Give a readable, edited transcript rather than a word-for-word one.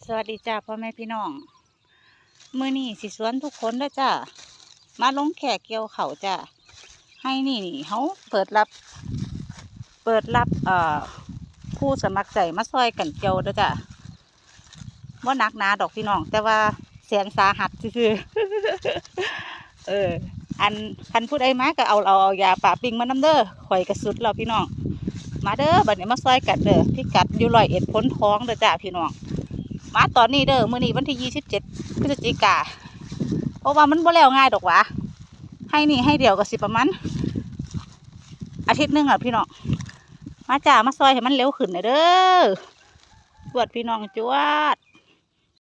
สวัสดีจ้าพ่อแม่พี่น้องมื้อนี้สิสวนทุกคนเด้อจ้ามาลงแขกเกี่ยวเขาวจ้าให้นี่เขาเปิดรับผู้สมัครใจมาซอยกันเกี่ยวเด้อจ้าว่านักหนาดอกพี่น้องแต่ว่าแสนสาหัสซื่อๆอันคันพูดไอ้มาก็เอายาป่าปิงมานำเด้อข่อยกระสุดเราพี่น้องมาเด้อบัดนี้มาซอยกันเด้อพี่กัดอยู่101พ้นท้องเด้อจ้าพี่น้องมาตอนนี้เด้อมื้อนี้วันที่27 พฤศจิกาเพราะว่ามันบ่แล้วง่ายดอกหวะให้นี่ให้เดียวก็สิประมาณอาทิตย์นึงอ่ะพี่น้องมาจ้ามาซอยให้มันเร็วขึ้นหน่อยเด้อจวดพี่น้องจวด